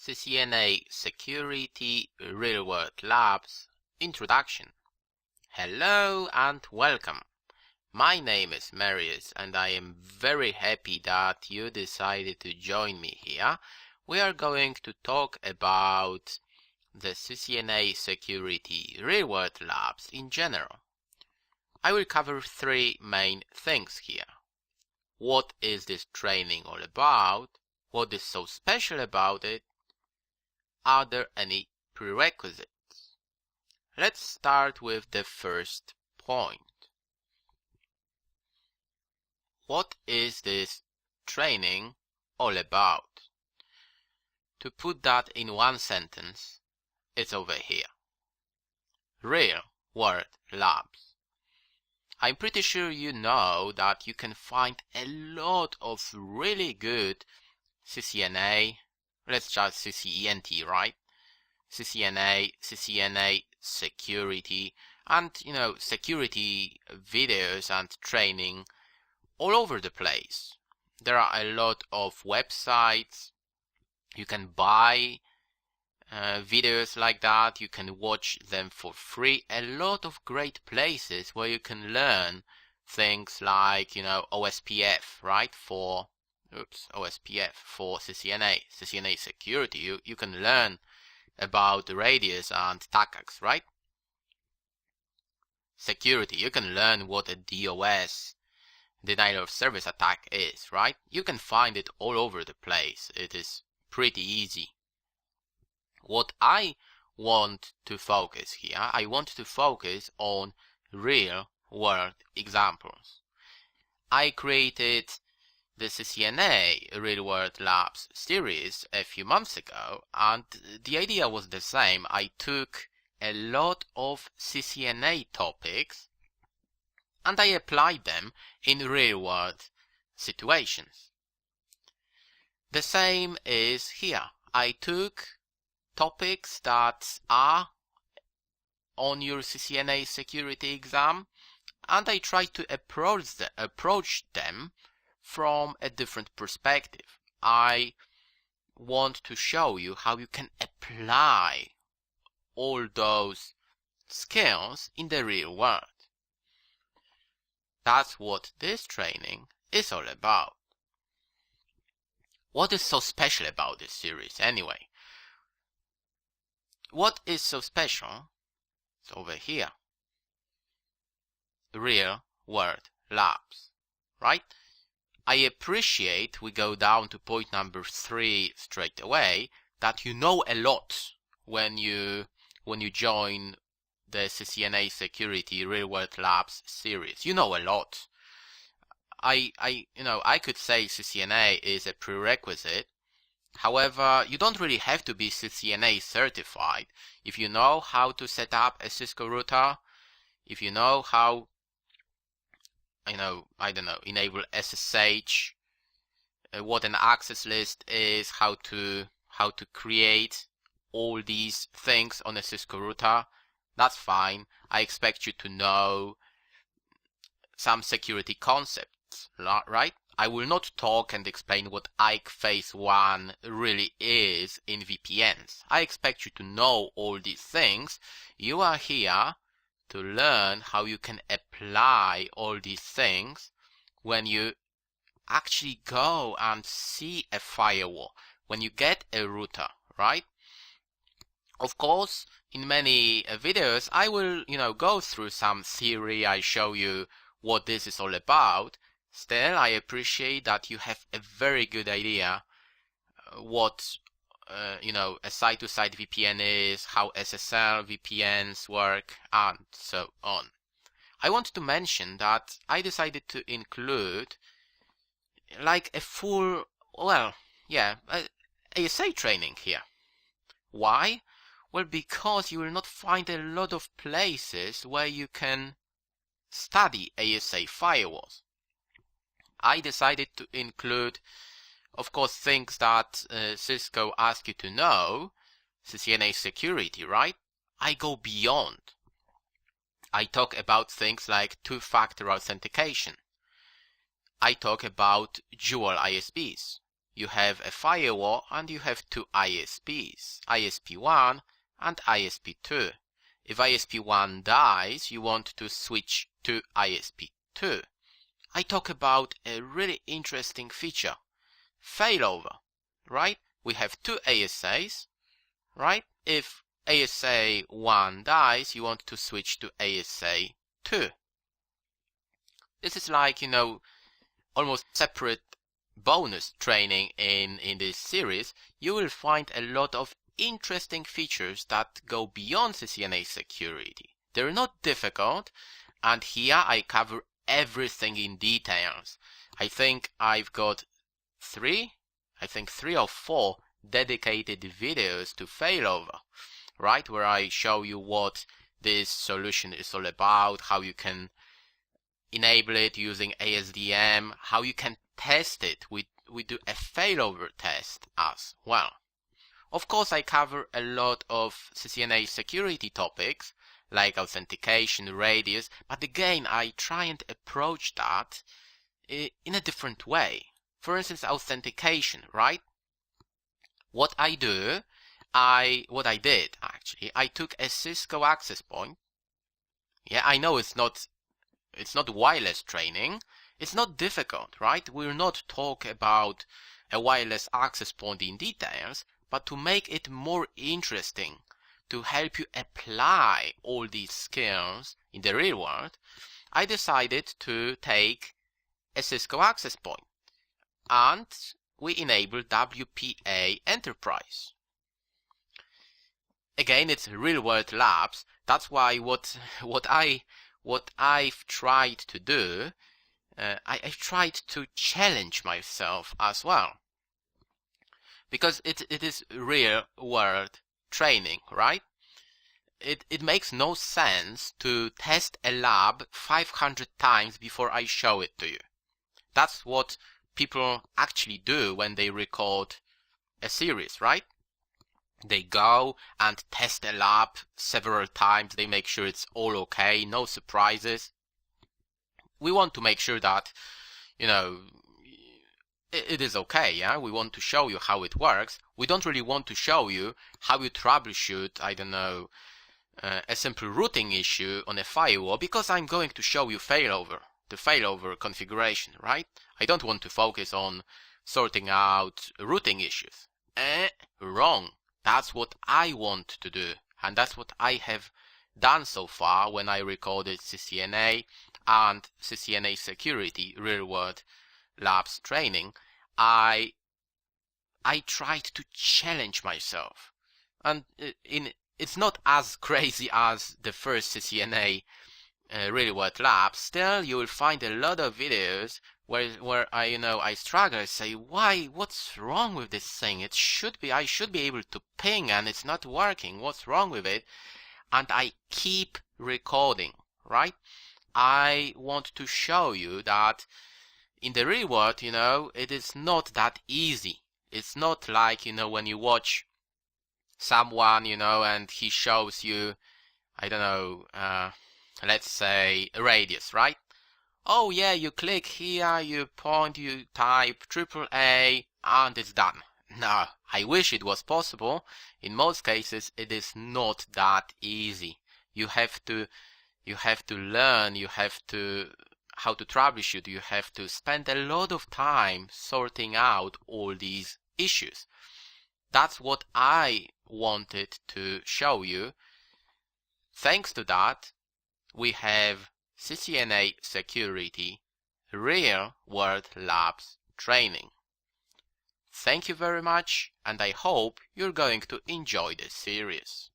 CCNA Security Real-World Labs Introduction. Hello and welcome. My name is Marius and I am very happy that you decided to join me here. We are going to talk about the CCNA Security Real-World Labs in general. I will cover three main things here. What is this training all about? What is so special about it? Are there any prerequisites? Let's start with the first point. What is this training all about? To put that in one sentence, it's over here. Real-world labs. I'm pretty sure you know that you can find a lot of really good CCNA, let's just CCNT, right? CCNA security, and security videos and training all over the place. There are a lot of websites. You can buy videos like that. You can watch them for free. A lot of great places where you can learn things like OSPF, right? OSPF for CCNA security. You can learn about the radius and TACACs, right? Security, you can learn what a DOS, denial of service attack is, right? You can find it all over the place. It is pretty easy. What I want to focus here, I want to focus on real world examples. I created the CCNA Real World Labs series a few months ago, and the idea was the same. I took a lot of CCNA topics and I applied them in real world situations. The same is here. I took topics that are on your CCNA security exam and I tried to approach them from a different perspective. I want to show you how you can apply all those skills in the real world. That's what this training is all about. What is so special about this series anyway? What is so special? It's over here. Real world labs, right? I appreciate we go down to point number 3 straight away, that you know a lot when you join the CCNA Security Real World Labs series. You know a lot. I could say CCNA is a prerequisite. However, you don't really have to be CCNA certified. If you know how to set up a Cisco router, if you know how enable SSH, what an access list is, how to create all these things on a Cisco router, that's fine. I expect you to know some security concepts, right? I will not talk and explain what IKE Phase 1 really is in VPNs. I expect you to know all these things. You are here to learn how you can apply all these things when you actually go and see a firewall, when you get a router, right? Of course, in many videos, I will, go through some theory. I show you what this is all about. Still, I appreciate that you have a very good idea what a site-to-site VPN is, how SSL VPNs work, and so on. I want to mention that I decided to include like a full, ASA training here. Why? Well, because you will not find a lot of places where you can study ASA firewalls. I decided to include, of course, things that Cisco asks you to know, CCNA security, right? I go beyond. I talk about things like two-factor authentication. I talk about dual ISPs. you have a firewall and you have two ISPs, ISP1 and ISP2. If ISP1 dies, you want to switch to ISP2. I talk about a really interesting feature, failover, right? We have two ASAs, right? If ASA 1 dies, you want to switch to ASA 2. This is like, almost separate bonus training in this series. You will find a lot of interesting features that go beyond CCNA security. They're not difficult, and here I cover everything in details. I think I've got three or four dedicated videos to failover, right, where I show you what this solution is all about, how you can enable it using ASDM, how you can test it. We do a failover test as well. Of course, I cover a lot of CCNA security topics like authentication, radius, but again, I try and approach that in a different way. For instance, authentication, right? What I did actually, I took a Cisco access point. Yeah, I know it's not wireless training. It's not difficult, right? We'll not talk about a wireless access point in details, but to make it more interesting, to help you apply all these skills in the real world, I decided to take a Cisco access point, and we enable WPA Enterprise. Again, it's real world labs. That's why what I've tried to do, I've tried to challenge myself as well, because it is real world training, right? It makes no sense to test a lab 500 times before I show it to you. That's what people actually do when they record a series, right? They go and test a lab several times. They make sure it's all okay, no surprises. We want to make sure that, it is okay, yeah? We want to show you how it works. We don't really want to show you how you troubleshoot, a simple routing issue on a firewall, because I'm going to show you the failover configuration, right? I don't want to focus on sorting out routing issues. Wrong. That's what I want to do, and that's what I have done so far when I recorded CCNA and CCNA security real-world labs training. I tried to challenge myself, and it's not as crazy as the first CCNA real-world labs. Still, you will find a lot of videos where I struggle. I say, what's wrong with this thing? I should be able to ping and it's not working. What's wrong with it? And I keep recording, right? I want to show you that in the real world, it is not that easy. It's not like, when you watch someone, and he shows you, let's say a radius, right? Oh yeah, you click here, you point, you type AAA, and it's done. No, I wish it was possible. In most cases, it is not that easy. You have to learn, how to troubleshoot, you have to spend a lot of time sorting out all these issues. That's what I wanted to show you. Thanks to that, we have CCNA Security Real World Labs training. Thank you very much, and I hope you're going to enjoy this series.